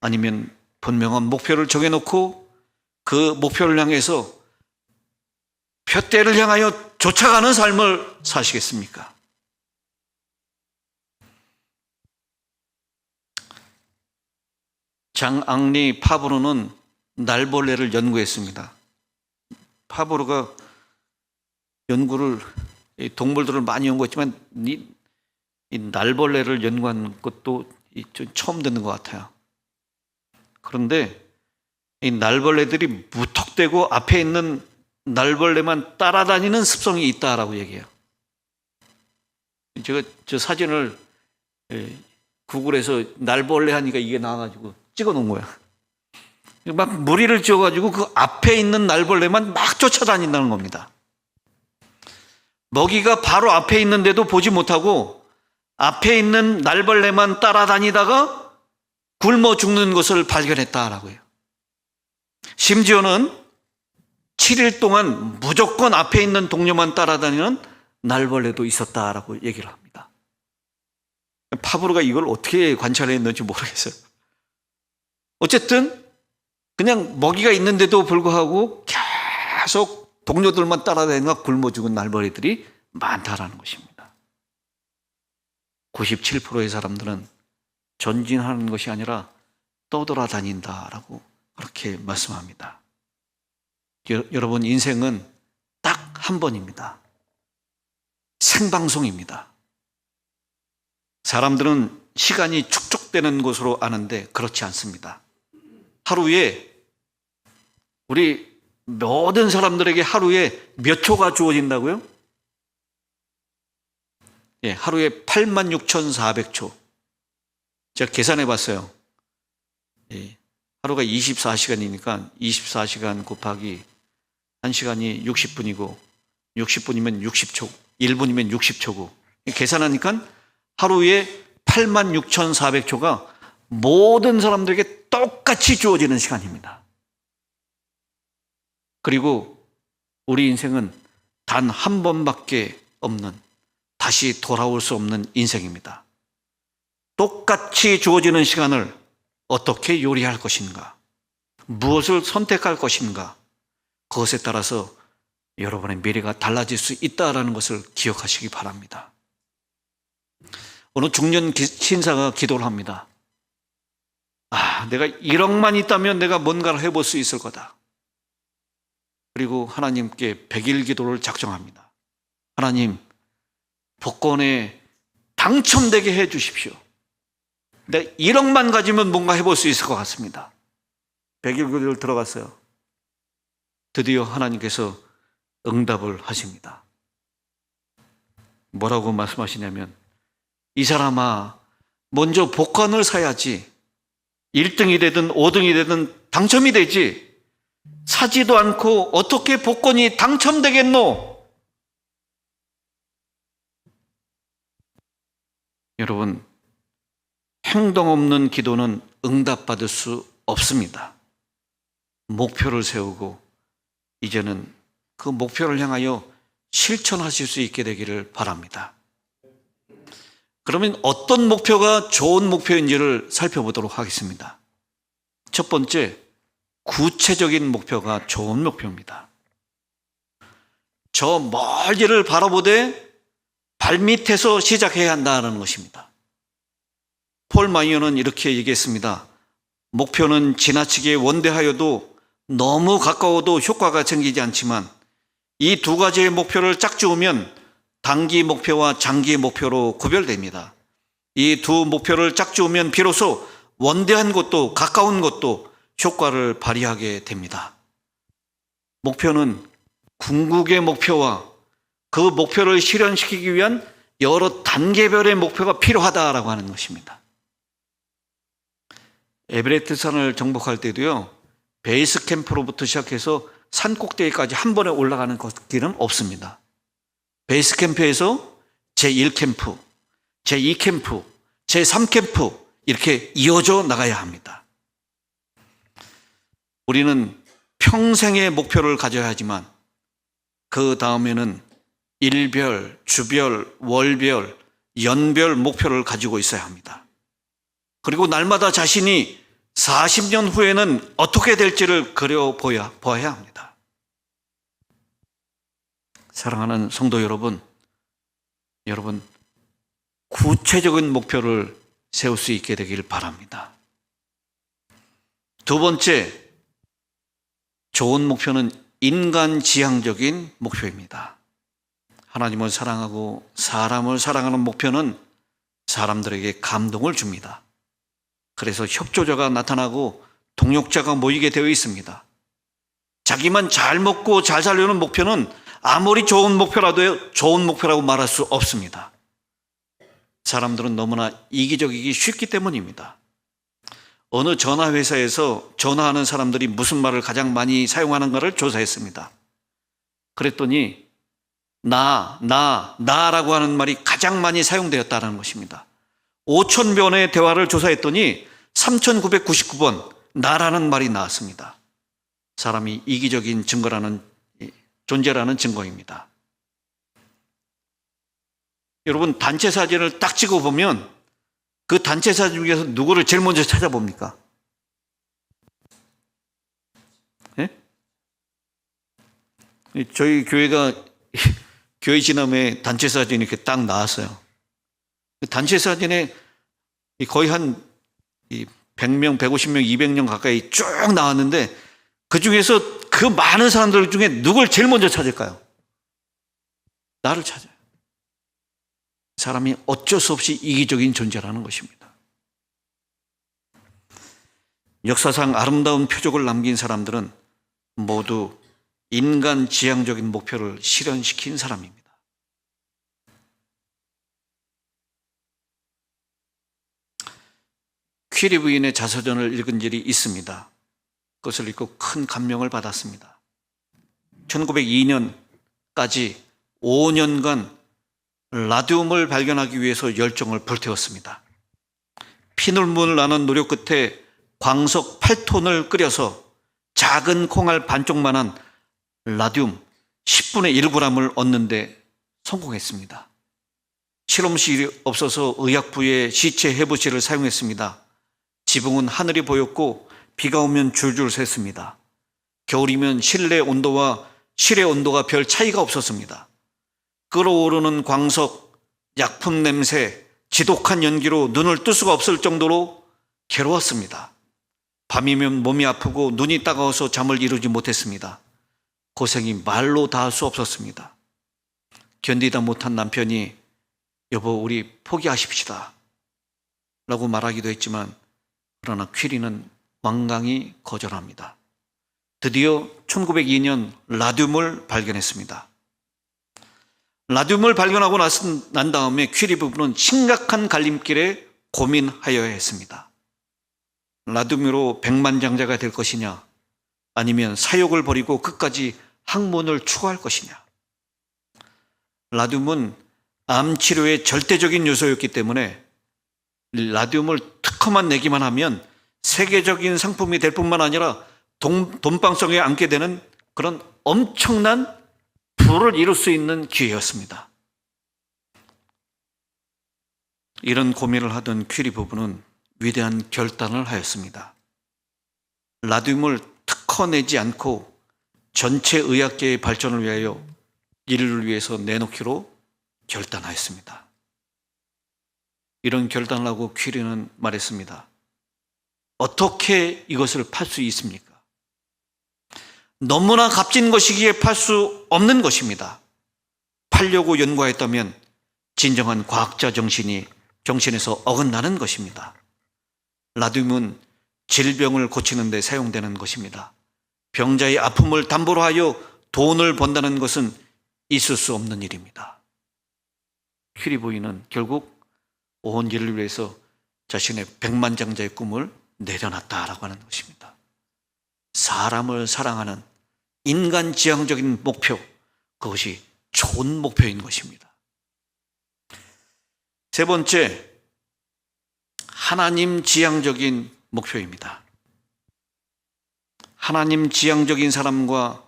아니면 분명한 목표를 정해놓고 그 목표를 향해서 표대를 향하여 쫓아가는 삶을 사시겠습니까? 장앙리 파브로는 날벌레를 연구했습니다. 파브로가 동물들을 많이 연구했지만 이 날벌레를 연구한 것도 좀 처음 듣는 것 같아요. 그런데 이 날벌레들이 무턱대고 앞에 있는 날벌레만 따라다니는 습성이 있다라고 얘기해요. 제가 저 사진을 구글에서 날벌레 하니까 이게 나와가지고 찍어 놓은 거야. 막 무리를 지어가지고 그 앞에 있는 날벌레만 막 쫓아다닌다는 겁니다. 먹이가 바로 앞에 있는데도 보지 못하고 앞에 있는 날벌레만 따라다니다가 굶어 죽는 것을 발견했다라고 해요. 심지어는 7일 동안 무조건 앞에 있는 동료만 따라다니는 날벌레도 있었다라고 얘기를 합니다. 파브로가 이걸 어떻게 관찰했는지 모르겠어요. 어쨌든 그냥 먹이가 있는데도 불구하고 계속 동료들만 따라다니다가 굶어 죽은 날벌이들이 많다라는 것입니다. 97%의 사람들은 전진하는 것이 아니라 떠돌아다닌다라고 그렇게 말씀합니다. 여러분, 인생은 딱 한 번입니다. 생방송입니다. 사람들은 시간이 축적되는 것으로 아는데 그렇지 않습니다. 하루에 우리 모든 사람들에게 하루에 몇 초가 주어진다고요? 예, 하루에 86,400초. 제가 계산해 봤어요. 예, 하루가 24시간이니까 24시간 곱하기 1시간이 60분이고 60분이면 60초, 1분이면 60초고 계산하니까 하루에 86,400초가 모든 사람들에게 똑같이 주어지는 시간입니다. 그리고 우리 인생은 단 한 번밖에 없는, 다시 돌아올 수 없는 인생입니다. 똑같이 주어지는 시간을 어떻게 요리할 것인가, 무엇을 선택할 것인가, 그것에 따라서 여러분의 미래가 달라질 수 있다는 것을 기억하시기 바랍니다. 어느 중년 신사가 기도를 합니다. 내가 1억만 있다면 내가 뭔가를 해볼 수 있을 거다. 그리고 하나님께 100일 기도를 작정합니다. 하나님, 복권에 당첨되게 해 주십시오. 내가 1억만 가지면 뭔가 해볼 수 있을 것 같습니다. 100일 기도를 들어갔어요. 드디어 하나님께서 응답을 하십니다. 뭐라고 말씀하시냐면, 이 사람아, 먼저 복권을 사야지. 1등이 되든 5등이 되든 당첨이 되지. 사지도 않고 어떻게 복권이 당첨되겠노? 여러분, 행동 없는 기도는 응답받을 수 없습니다. 목표를 세우고 이제는 그 목표를 향하여 실천하실 수 있게 되기를 바랍니다. 그러면 어떤 목표가 좋은 목표인지를 살펴보도록 하겠습니다. 첫 번째, 구체적인 목표가 좋은 목표입니다. 저 멀리를 바라보되 발밑에서 시작해야 한다는 것입니다. 폴 마이어는 이렇게 얘기했습니다. 목표는 지나치게 원대하여도 너무 가까워도 효과가 생기지 않지만 이 두 가지의 목표를 짝지으면 단기 목표와 장기 목표로 구별됩니다. 이 두 목표를 짝지으면 비로소 원대한 것도 가까운 것도 효과를 발휘하게 됩니다. 목표는 궁극의 목표와 그 목표를 실현시키기 위한 여러 단계별의 목표가 필요하다라고 하는 것입니다. 에베레스트 산을 정복할 때도요, 베이스 캠프로부터 시작해서 산 꼭대기까지 한 번에 올라가는 길은 없습니다. 베이스 캠프에서 제1캠프, 제2캠프, 제3캠프 이렇게 이어져 나가야 합니다. 우리는 평생의 목표를 가져야 하지만 그 다음에는 일별, 주별, 월별, 연별 목표를 가지고 있어야 합니다. 그리고 날마다 자신이 40년 후에는 어떻게 될지를 그려보아야 합니다. 사랑하는 성도 여러분, 구체적인 목표를 세울 수 있게 되길 바랍니다. 두 번째, 좋은 목표는 인간지향적인 목표입니다. 하나님을 사랑하고 사람을 사랑하는 목표는 사람들에게 감동을 줍니다. 그래서 협조자가 나타나고 동역자가 모이게 되어 있습니다. 자기만 잘 먹고 잘 살려는 목표는 아무리 좋은 목표라도 좋은 목표라고 말할 수 없습니다. 사람들은 너무나 이기적이기 쉽기 때문입니다. 어느 전화회사에서 전화하는 사람들이 무슨 말을 가장 많이 사용하는가를 조사했습니다. 그랬더니 나라고 하는 말이 가장 많이 사용되었다는 것입니다. 5,000번의 대화를 조사했더니 3,999번 나라는 말이 나왔습니다. 사람이 이기적인 존재라는 증거입니다. 여러분, 단체 사진을 딱 찍어보면 그 단체 사진 중에서 누구를 제일 먼저 찾아봅니까? 저희 교회가 교회 지남에 단체 사진이 이렇게 딱 나왔어요. 단체 사진에 거의 한 100명, 150명, 200명 가까이 쭉 나왔는데 그 중에서 그 많은 사람들 중에 누굴 제일 먼저 찾을까요? 나를 찾아요. 사람이 어쩔 수 없이 이기적인 존재라는 것입니다. 역사상 아름다운 표적을 남긴 사람들은 모두 인간 지향적인 목표를 실현시킨 사람입니다. 퀴리 부인의 자서전을 읽은 일이 있습니다. 그것을 읽고 큰 감명을 받았습니다. 1902년까지 5년간 라듐을 발견하기 위해서 열정을 불태웠습니다. 피눈물 나는 노력 끝에 광석 8톤을 끓여서 작은 콩알 반쪽만한 라듐 10분의 1g을 얻는데 성공했습니다. 실험실이 없어서 의약부의 시체 해부실을 사용했습니다. 지붕은 하늘이 보였고 비가 오면 줄줄 샜습니다. 겨울이면 실내 온도와 실외 온도가 별 차이가 없었습니다. 끓어오르는 광석, 약품 냄새, 지독한 연기로 눈을 뜰 수가 없을 정도로 괴로웠습니다. 밤이면 몸이 아프고 눈이 따가워서 잠을 이루지 못했습니다. 고생이 말로 다 할 수 없었습니다. 견디다 못한 남편이 여보 우리 포기하십시다 라고 말하기도 했지만 그러나 퀴리는 완강히 거절합니다. 드디어 1902년 라듐을 발견했습니다. 라듐을 발견하고 난 다음에 퀴리 부부는 심각한 갈림길에 고민하여야 했습니다. 라듐으로 백만장자가 될 것이냐 아니면 사욕을 버리고 끝까지 학문을 추구할 것이냐. 라듐은 암 치료의 절대적인 요소였기 때문에 라듐을 특허만 내기만 하면 세계적인 상품이 될 뿐만 아니라 돈방석에 앉게 되는 그런 엄청난 부를 이룰 수 있는 기회였습니다. 이런 고민을 하던 퀴리 부부는 위대한 결단을 하였습니다. 라듐을 특허내지 않고 전체 의학계의 발전을 위하여 인류를 위해서 내놓기로 결단하였습니다. 이런 결단을 하고 퀴리는 말했습니다. 어떻게 이것을 팔 수 있습니까? 너무나 값진 것이기에 팔 수 없는 것입니다. 팔려고 연구했다면 진정한 과학자 정신에서 어긋나는 것입니다. 라듐은 질병을 고치는 데 사용되는 것입니다. 병자의 아픔을 담보로 하여 돈을 번다는 것은 있을 수 없는 일입니다. 퀴리 부인은 결국 온 인류를 위해서 자신의 백만장자의 꿈을 내려놨다라고 하는 것입니다. 사람을 사랑하는 인간 지향적인 목표, 그것이 좋은 목표인 것입니다. 세 번째, 하나님 지향적인 목표입니다. 하나님 지향적인 사람과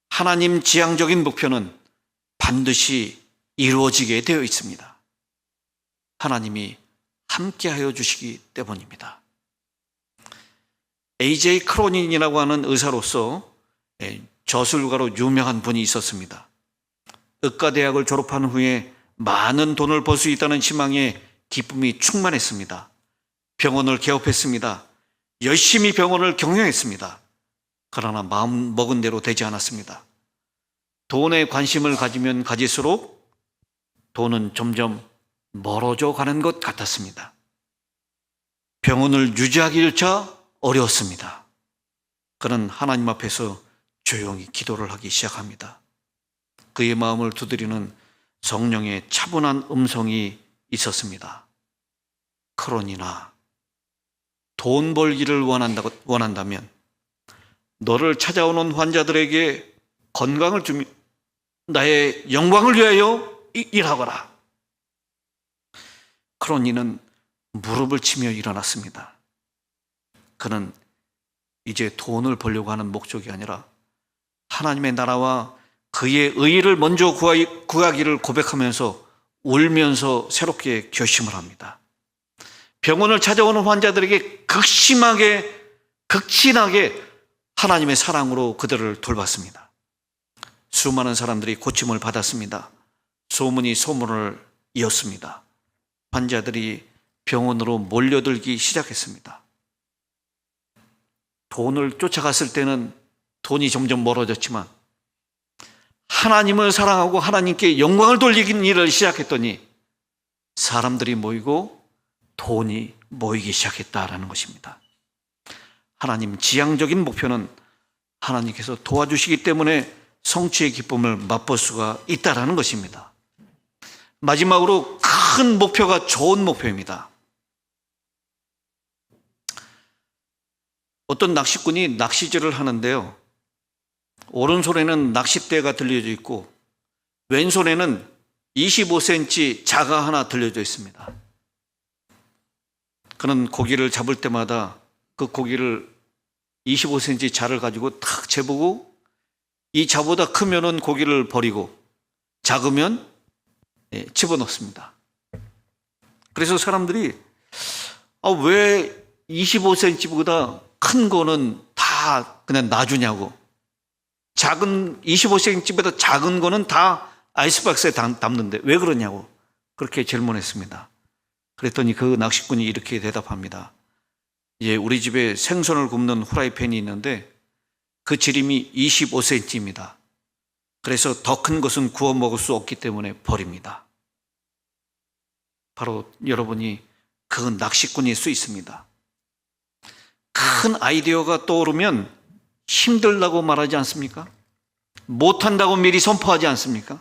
하나님 지향적인 목표는 반드시 이루어지게 되어 있습니다. 하나님이 함께하여 주시기 때문입니다. A.J. 크로닌이라고 하는 의사로서 저술가로 유명한 분이 있었습니다. 의과대학을 졸업한 후에 많은 돈을 벌 수 있다는 희망에 기쁨이 충만했습니다. 병원을 개업했습니다. 열심히 병원을 경영했습니다. 그러나 마음 먹은 대로 되지 않았습니다. 돈에 관심을 가지면 가질수록 돈은 점점 멀어져 가는 것 같았습니다. 병원을 유지하기조차 어려웠습니다. 그는 하나님 앞에서 조용히 기도를 하기 시작합니다. 그의 마음을 두드리는 성령의 차분한 음성이 있었습니다. 크론이나 돈 벌기를 원한다면 너를 찾아오는 환자들에게 건강을 주며 나의 영광을 위하여 일하거라. 크론이는 무릎을 치며 일어났습니다. 그는 이제 돈을 벌려고 하는 목적이 아니라 하나님의 나라와 그의 의의를 먼저 구하기를 고백하면서 울면서 새롭게 결심을 합니다. 병원을 찾아오는 환자들에게 극심하게 하나님의 사랑으로 그들을 돌봤습니다. 수많은 사람들이 고침을 받았습니다. 소문이 소문을 이었습니다. 환자들이 병원으로 몰려들기 시작했습니다. 돈을 쫓아갔을 때는 돈이 점점 멀어졌지만 하나님을 사랑하고 하나님께 영광을 돌리는 일을 시작했더니 사람들이 모이고 돈이 모이기 시작했다라는 것입니다. 하나님 지향적인 목표는 하나님께서 도와주시기 때문에 성취의 기쁨을 맛볼 수가 있다라는 것입니다. 마지막으로 큰 목표가 좋은 목표입니다. 어떤 낚시꾼이 낚시질을 하는데요, 오른손에는 낚싯대가 들려져 있고 왼손에는 25cm 자가 하나 들려져 있습니다. 그는 고기를 잡을 때마다 그 고기를 25cm 자를 가지고 탁 재보고 이 자보다 크면은 고기를 버리고 작으면 집어넣습니다. 그래서 사람들이 왜 25cm보다 큰 거는 다 그냥 놔주냐고, 작은 25cm보다 작은 거는 다 아이스박스에 담는데 왜 그러냐고 그렇게 질문했습니다. 그랬더니 그 낚시꾼이 이렇게 대답합니다. 우리 집에 생선을 굽는 후라이팬이 있는데 그 지름이 25cm입니다. 그래서 더 큰 것은 구워 먹을 수 없기 때문에 버립니다. 바로 여러분이 그 낚시꾼일 수 있습니다. 큰 아이디어가 떠오르면 힘들다고 말하지 않습니까? 못한다고 미리 선포하지 않습니까?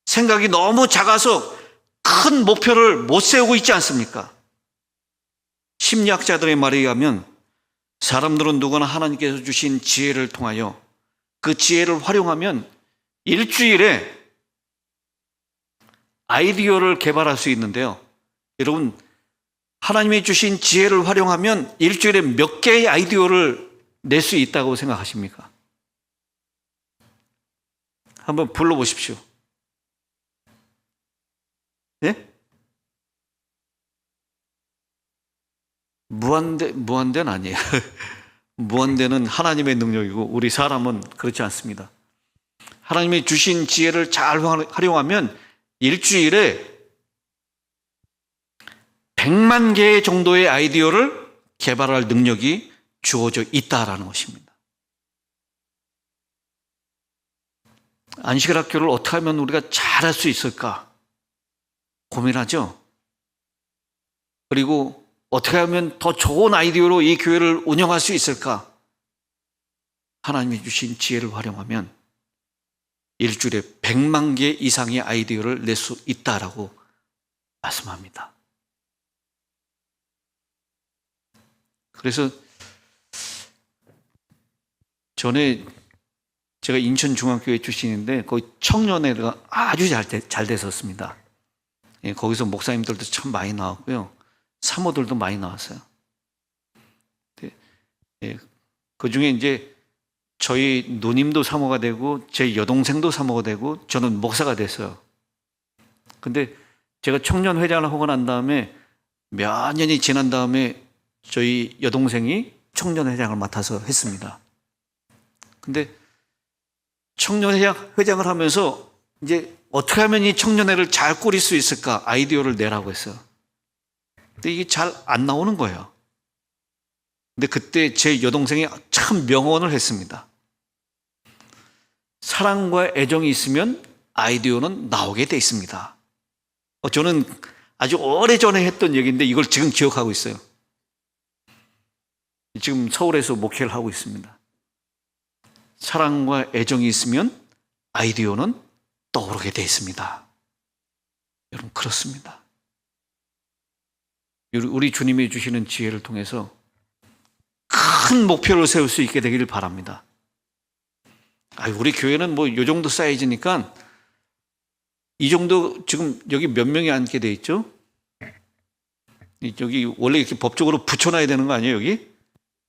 생각이 너무 작아서 큰 목표를 못 세우고 있지 않습니까? 심리학자들의 말에 의하면 사람들은 누구나 하나님께서 주신 지혜를 통하여 그 지혜를 활용하면 일주일에 아이디어를 개발할 수 있는데요. 여러분, 하나님이 주신 지혜를 활용하면 일주일에 몇 개의 아이디어를 낼 수 있다고 생각하십니까? 한번 불러보십시오. 예? 무한대는 아니에요. 무한대는 하나님의 능력이고 우리 사람은 그렇지 않습니다. 하나님이 주신 지혜를 잘 활용하면 일주일에 100만 개 정도의 아이디어를 개발할 능력이 주어져 있다라는 것입니다. 안식일학교를 어떻게 하면 우리가 잘할 수 있을까 고민하죠. 그리고 어떻게 하면 더 좋은 아이디어로 이 교회를 운영할 수 있을까? 하나님이 주신 지혜를 활용하면 일주일에 100만 개 이상의 아이디어를 낼 수 있다라고 말씀합니다. 그래서 전에 제가 인천중앙교회 출신인데 거기 청년회가 아주 잘 됐었습니다. 거기서 목사님들도 참 많이 나왔고요. 사모들도 많이 나왔어요. 그 중에 이제 저희 누님도 사모가 되고 제 여동생도 사모가 되고 저는 목사가 됐어요. 근데 제가 청년회장을 하고 난 다음에 몇 년이 지난 다음에 저희 여동생이 청년회장을 맡아서 했습니다. 근데 청년회장을 하면서 이제 어떻게 하면 이 청년회를 잘 꾸릴 수 있을까 아이디어를 내라고 했어요. 근데 이게 잘 안 나오는 거예요. 근데 그때 제 여동생이 참 명언을 했습니다. 사랑과 애정이 있으면 아이디어는 나오게 돼 있습니다. 저는 아주 오래전에 했던 얘기인데 이걸 지금 기억하고 있어요. 지금 서울에서 목회를 하고 있습니다. 사랑과 애정이 있으면 아이디어는 떠오르게 돼 있습니다. 여러분, 그렇습니다. 우리 주님이 주시는 지혜를 통해서 큰 목표를 세울 수 있게 되기를 바랍니다. 우리 교회는 뭐 이 정도 사이즈니까 이 정도 지금 여기 몇 명이 앉게 돼 있죠? 여기 원래 이렇게 법적으로 붙여놔야 되는 거 아니에요? 여기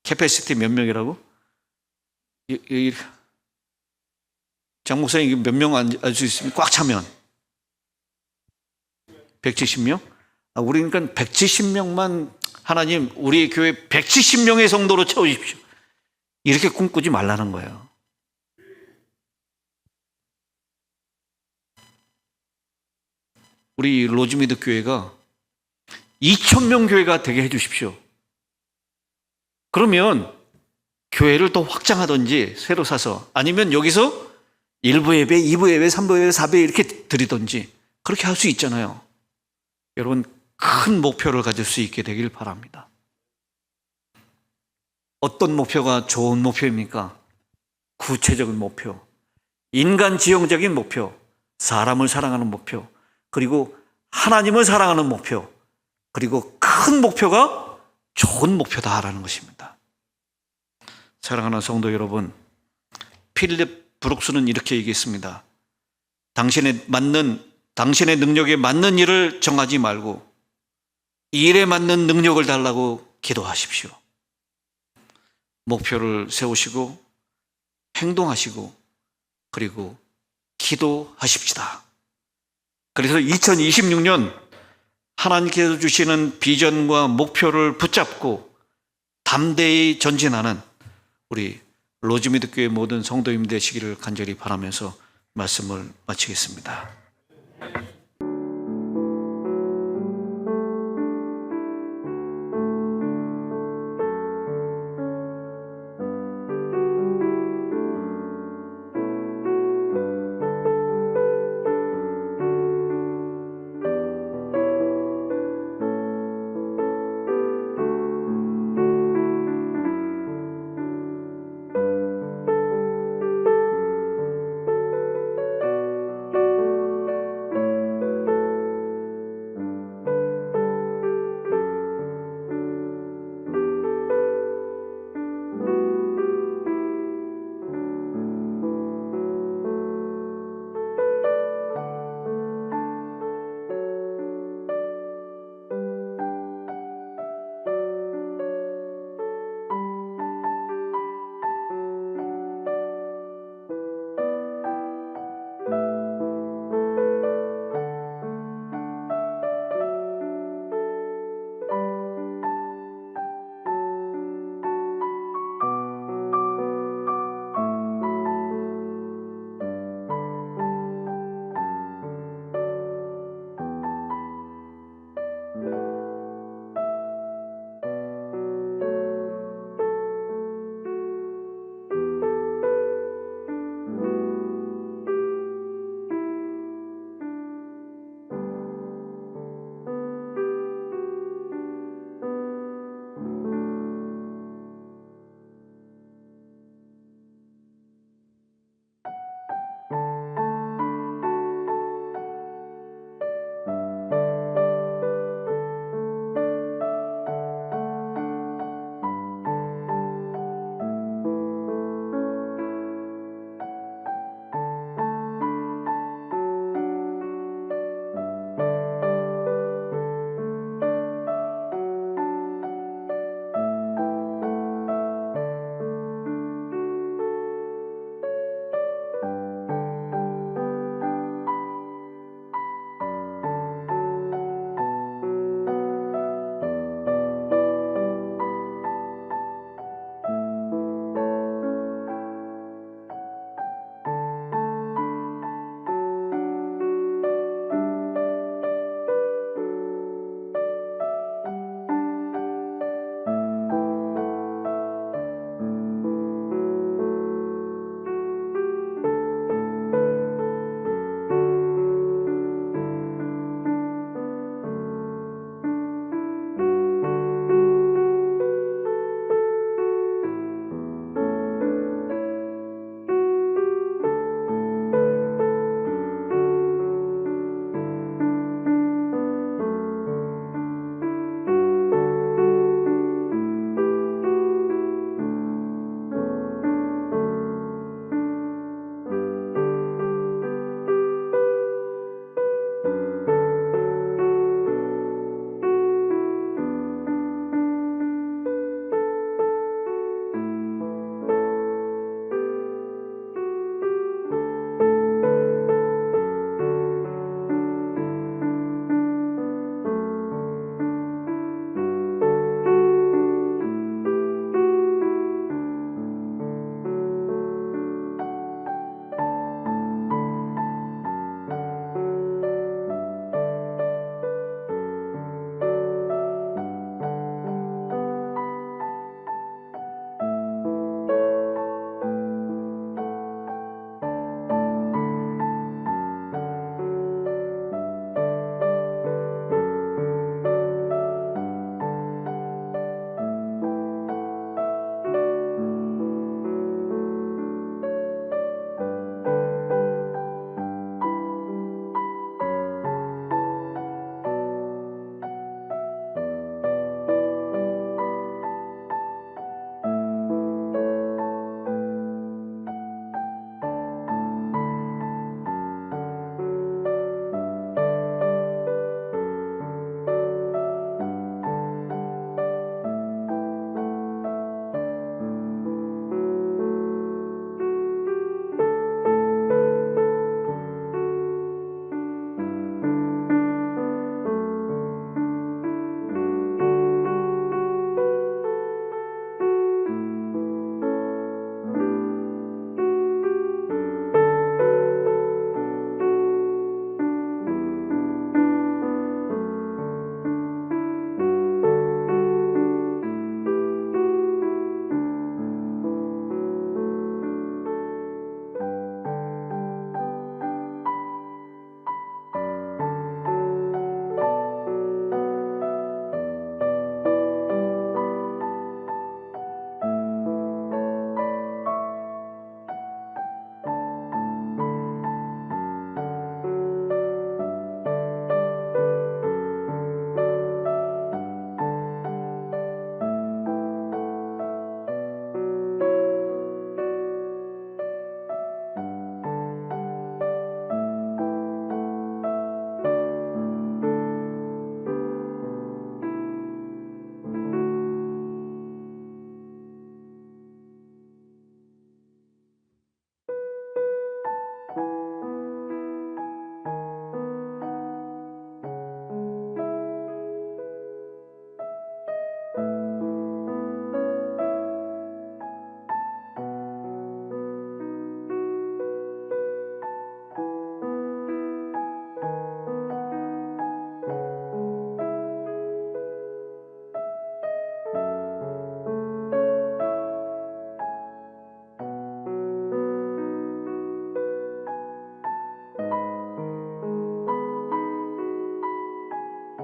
캐패시티 몇 명이라고? 장 목사님 몇 명 앉을 수 있으면 꽉 차면 170명? 우리 그러니까 170명만 하나님 우리 교회 170명의 성도로 채워주십시오. 이렇게 꿈꾸지 말라는 거예요. 우리 로즈미드 교회가 2,000명 교회가 되게 해주십시오. 그러면 교회를 또 확장하든지 새로 사서, 아니면 여기서 1부 예배, 2부 예배, 3부 예배, 4부 예배 이렇게 드리든지 그렇게 할 수 있잖아요. 여러분, 큰 목표를 가질 수 있게 되길 바랍니다. 어떤 목표가 좋은 목표입니까? 구체적인 목표, 인간 지형적인 목표, 사람을 사랑하는 목표, 그리고 하나님을 사랑하는 목표, 그리고 큰 목표가 좋은 목표다라는 것입니다. 사랑하는 성도 여러분, 필립 브룩스는 이렇게 얘기했습니다. 당신의 능력에 맞는 일을 정하지 말고 일에 맞는 능력을 달라고 기도하십시오. 목표를 세우시고 행동하시고 그리고 기도하십시다. 그래서 2026년 하나님께서 주시는 비전과 목표를 붙잡고 담대히 전진하는 우리 로즈미드 교회 모든 성도님 되시기를 간절히 바라면서 말씀을 마치겠습니다.